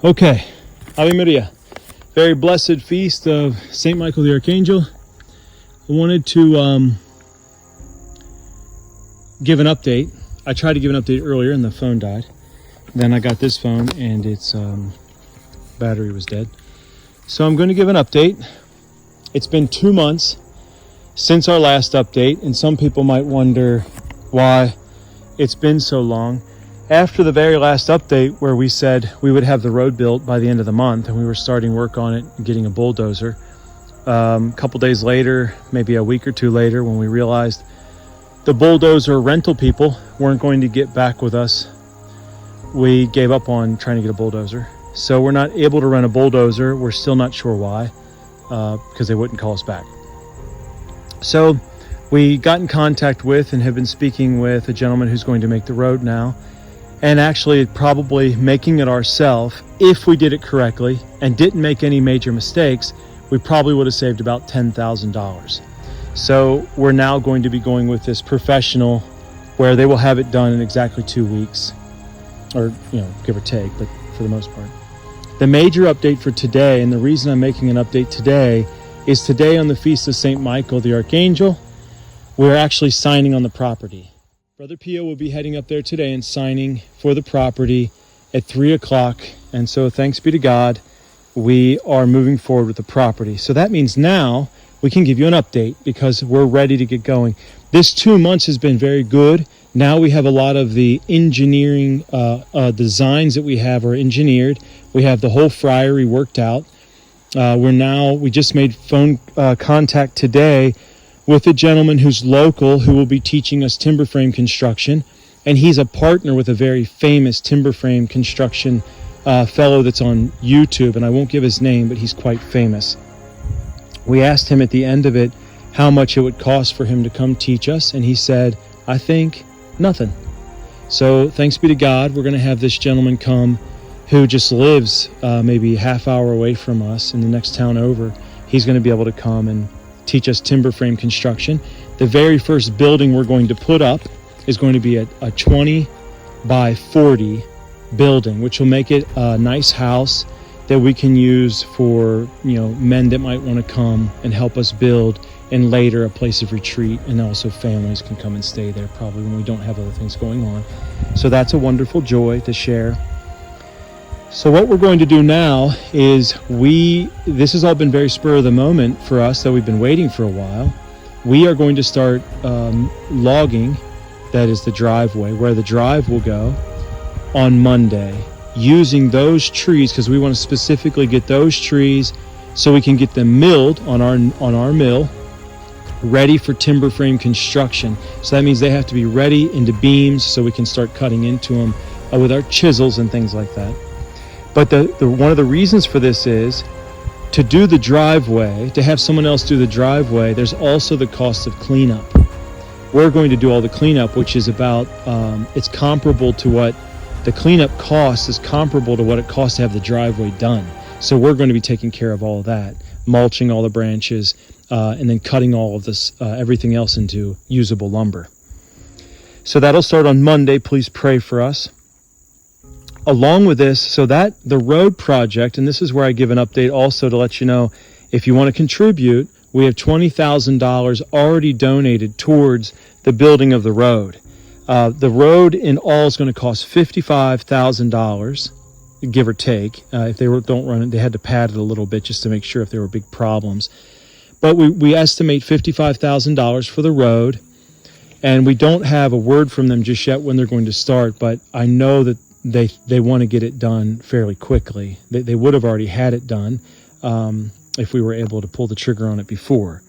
Okay, Ave Maria. Very blessed feast of St. Michael the Archangel. I wanted to give an update. I tried to give an update earlier and the phone died. Then I got this phone and its battery was dead. So I'm going to give an update. It's been 2 months since our last update, and some people might wonder why it's been so long. After the very last update where we said we would have the road built by the end of the month and we were starting work on it and getting a bulldozer, a couple days later, maybe a week or two later, when we realized the bulldozer rental people weren't going to get back with us, we gave up on trying to get a bulldozer. So we're not able to rent a bulldozer. We're still not sure why, because they wouldn't call us back. So we got in contact with and have been speaking with a gentleman who's going to make the road now, and actually probably making it ourselves. If we did it correctly and didn't make any major mistakes, we probably would have saved about $10,000. So we're now going to be going with this professional where they will have it done in exactly 2 weeks, or give or take, but for the most part. The major update for today, and the reason I'm making an update today, is today on the Feast of St. Michael the Archangel, we're actually signing on the property. Brother Pio will be heading up there today and signing for the property at 3 o'clock. And so thanks be to God, we are moving forward with the property. So that means now we can give you an update because we're ready to get going. This 2 months has been very good. Now we have a lot of the engineering designs that we have are engineered. We have the whole Friary worked out. We just made phone contact today with a gentleman who's local who will be teaching us timber frame construction. And he's a partner with a very famous timber frame construction fellow that's on YouTube. And I won't give his name, but he's quite famous. We asked him at the end of it how much it would cost for him to come teach us. And he said, I think nothing. So thanks be to God, we're going to have this gentleman come who just lives maybe a half hour away from us in the next town over. He's going to be able to come and teach us timber frame construction. The very first building we're going to put up is going to be a 20 by 40 building, which will make it a nice house that we can use for men that might want to come and help us build, and later a place of retreat, and also families can come and stay there probably when we don't have other things going on. So that's a wonderful joy to share. So what we're going to do now is this has all been very spur of the moment for us, that we've been waiting for a while. We are going to start logging, that is the driveway, where the drive will go on Monday, using those trees, because we want to specifically get those trees so we can get them milled on our mill, ready for timber frame construction. So that means they have to be ready into beams so we can start cutting into them with our chisels and things like that. But one of the reasons for this is to do the driveway, to have someone else do the driveway. There's also the cost of cleanup. We're going to do all the cleanup, which is about, it's comparable to what the cleanup cost is comparable to what it costs to have the driveway done. So we're going to be taking care of all of that, mulching all the branches, and then cutting all of this, everything else into usable lumber. So that'll start on Monday. Please pray for us. Along with this, so that the road project, and this is where I give an update also to let you know, if you want to contribute, we have $20,000 already donated towards the building of the road. The road in all is going to cost $55,000, give or take. If they don't run it, they had to pad it a little bit just to make sure if there were big problems. But we estimate $55,000 for the road, and we don't have a word from them just yet when they're going to start, but I know that they want to get it done fairly quickly. They would have already had it done if we were able to pull the trigger on it before.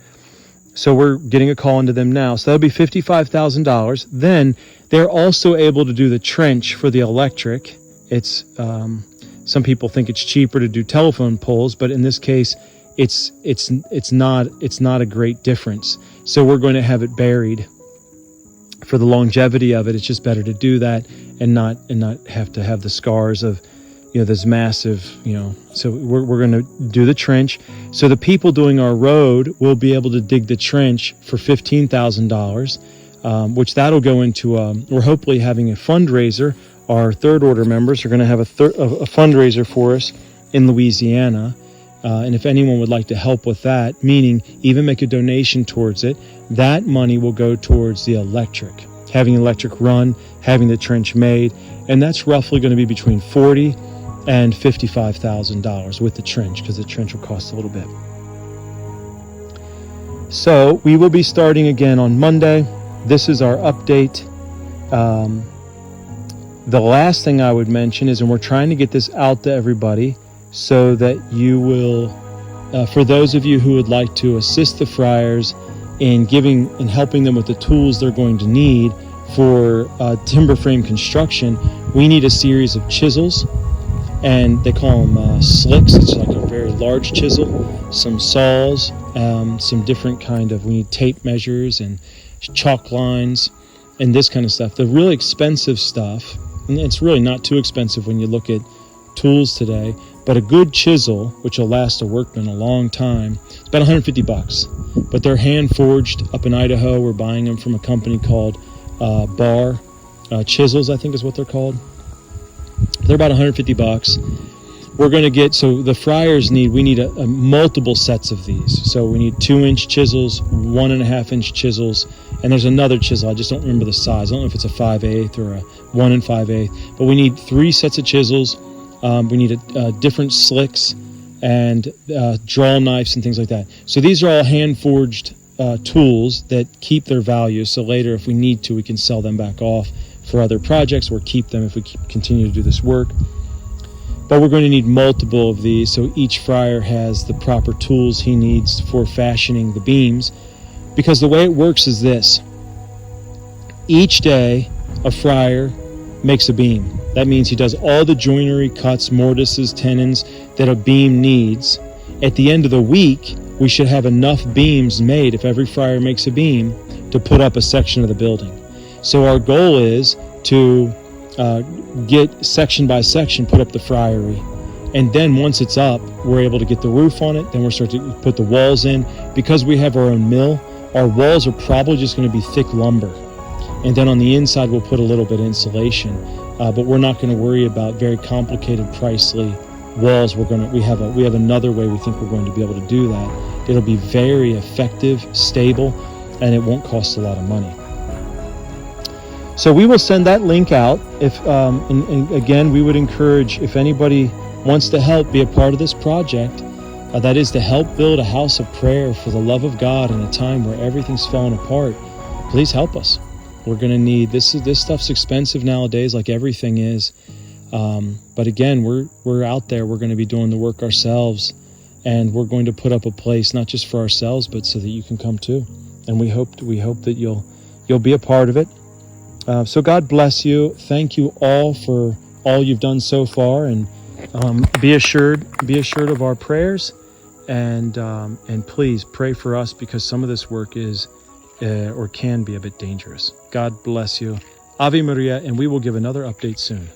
So we're getting a call into them now. So that'll be $55,000. Then they're also able to do the trench for the electric. It's some people think it's cheaper to do telephone poles, but in this case, it's not a great difference. So we're going to have it buried. For the longevity of it, it's just better to do that and not have to have the scars of this massive, so we're going to do the trench. So the people doing our road will be able to dig the trench for $15,000, which that'll go into, we're hopefully having a fundraiser our third order members are going to have a fundraiser for us in Louisiana. And if anyone would like to help with that, meaning even make a donation towards it, that money will go towards the electric, having electric run, having the trench made. And that's roughly going to be between $40,000 and $55,000 with the trench, because the trench will cost a little bit. So we will be starting again on Monday. This is our update. The last thing I would mention is, and we're trying to get this out to everybody so that you will, for those of you who would like to assist the friars in giving and helping them with the tools they're going to need for timber frame construction, we need a series of chisels, and they call them slicks. It's like a very large chisel, some saws, some different kind of, we need tape measures and chalk lines and this kind of stuff. The really expensive stuff, and it's really not too expensive when you look at tools today, but a good chisel, which will last a workman a long time, it's about $150. But they're hand forged up in Idaho. We're buying them from a company called Bar Chisels, I think is what they're called. They're about $150. We're going to get, so the friars we need a multiple sets of these. So we need 2-inch chisels, 1.5-inch chisels, and there's another chisel. I just don't remember the size. I don't know if it's a 5/8 or a 1 5/8, but we need 3 sets of chisels. We need different slicks and draw knives and things like that. So these are all hand-forged tools that keep their value. So later, if we need to, we can sell them back off for other projects, or keep them if we continue to do this work. But we're going to need multiple of these, so each friar has the proper tools he needs for fashioning the beams. Because the way it works is this. Each day, a friar makes a beam. That means he does all the joinery, cuts, mortises, tenons that a beam needs. At the end of the week, we should have enough beams made, if every friar makes a beam, to put up a section of the building. So our goal is to get section by section, put up the friary. And then once it's up, we're able to get the roof on it. Then we're starting to put the walls in. Because we have our own mill, our walls are probably just going to be thick lumber. And then on the inside, we'll put a little bit of insulation. But we're not going to worry about very complicated, pricely walls. We have another way we think we're going to be able to do that. It'll be very effective, stable, and it won't cost a lot of money. So we will send that link out. If and again, we would encourage, if anybody wants to help be a part of this project, that is to help build a house of prayer for the love of God in a time where everything's falling apart, please help us. We're going to need this stuff's expensive nowadays, like everything is. But again, we're out there. We're going to be doing the work ourselves, and we're going to put up a place not just for ourselves, but so that you can come too. And we hope that you'll be a part of it. So God bless you. Thank you all for all you've done so far, and be assured of our prayers, and please pray for us, because some of this work is or can be a bit dangerous. God bless you. Ave Maria, and we will give another update soon.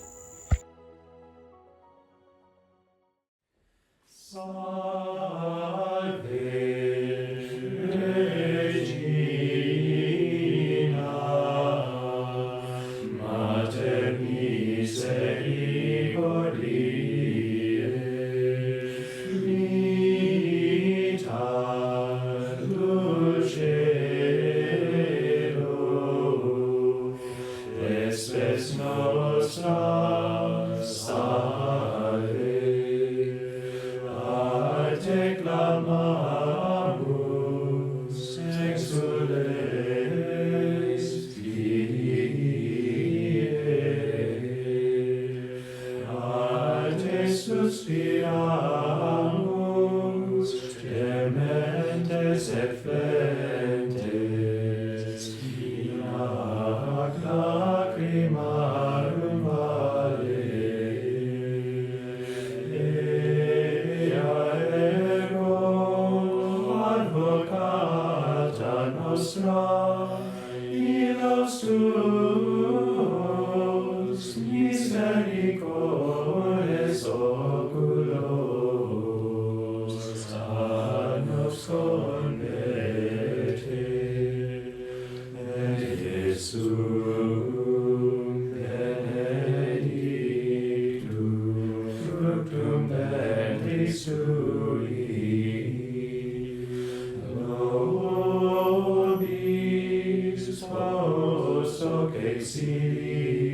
hoc exili